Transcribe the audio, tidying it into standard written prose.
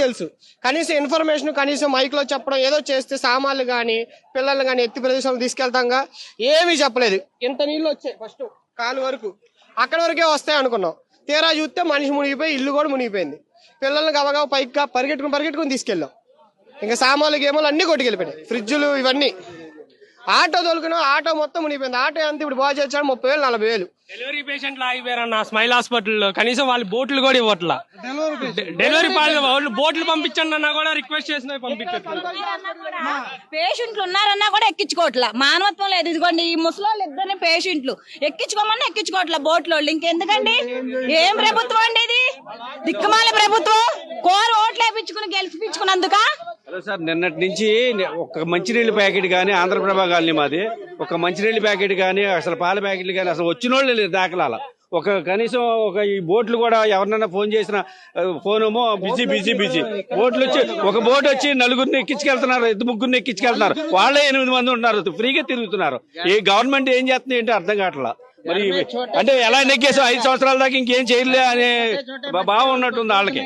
తెలుసు. కనీసం ఇన్ఫర్మేషన్ కనీసం మైక్ లో చెప్పడం ఏదో చేస్తే సామాన్లు గాని పిల్లలు గాని ఎత్తి ప్రదేశాలకు తీసుకెళ్తాంగా ఏమీ చెప్పలేదు. ఇంత నీళ్లు వచ్చాయి ఫస్ట్ కాలు వరకు, అక్కడ వరకే వస్తాయి అనుకున్నాం. తీరా చూస్తే మనిషి మునిగిపోయి ఇల్లు కూడా మునిగిపోయింది. పిల్లల్ని గబగబా పైకి పరిగెట్టుకుని తీసుకెళ్ళాం. ఇంకా సామాన్లు గేమాలు అన్ని కొట్టుకెళ్ళిపోయాయి, ఫ్రిడ్జులు ఇవన్నీ. ఆటో తోలుకున్నాం, ఆటో మొత్తం మునిగిపోయింది. ఆటో ఎంత ఇప్పుడు బాగా చేర్చాడు 30,000 40,000. డెలివరీ పేషెంట్లు ఆగిపోయారన్న స్మైల్ హాస్పిటల్లో, కనీసం వాళ్ళు బోట్లు కూడా ఇవ్వట్లా. డెలివరీ వాళ్ళు బోట్లు పంపించండి అన్నా కూడా రిక్వెస్ట్ చేసిన పంపించట్లేదు. పేషెంట్లు ఉన్నారన్నా కూడా ఎక్కించుకోవట్లా, మానవత్వం లేదు. ఇదిగోండి ఈ ముసలోళ్ళు ఇద్దరిని పేషెంట్లు ఎక్కించుకోమన్నా ఎక్కించుకోవట్లా బోట్లో. ఇంకెందుకండి, ఏం ప్రభుత్వం అండి ఇది? దిక్కుమాల ప్రభుత్వం. కోరు ఓట్లు వేయించుకుని గెలిపించుకున్నందుక. హలో సార్, నిన్నటి నుంచి ఒక మంచినీళ్ళ ప్యాకెట్ కానీ, ఆంధ్రప్రభ కాలనీ మాది, ఒక మంచినీళ్ళ ప్యాకెట్ కానీ, అసలు పాల ప్యాకెట్లు కానీ అసలు వచ్చిన వాళ్ళు లేదు దాఖలాల. ఒక కనీసం ఒక ఈ బోట్లు కూడా ఎవరినైనా ఫోన్ చేసిన ఫోన్ ఏమో బిజీ బిజీ బిజీ. బోట్లు వచ్చి ఒక బోట్ వచ్చి నలుగురిని ఎక్కించుకెళ్తున్నారు, ముగ్గురిని ఎక్కించుకెళ్తున్నారు. వాళ్ళే 8 మంది ఉన్నారు, ఫ్రీగా తిరుగుతున్నారు. ఈ గవర్నమెంట్ ఏం చేస్తుంది ఏంటో అర్థం కావట్లా. మరి అంటే ఎలా నెగ్గేసాం 5 సంవత్సరాల దాకా ఇంకేం చేయలే అనే భావం ఉన్నట్టుంది వాళ్ళకి.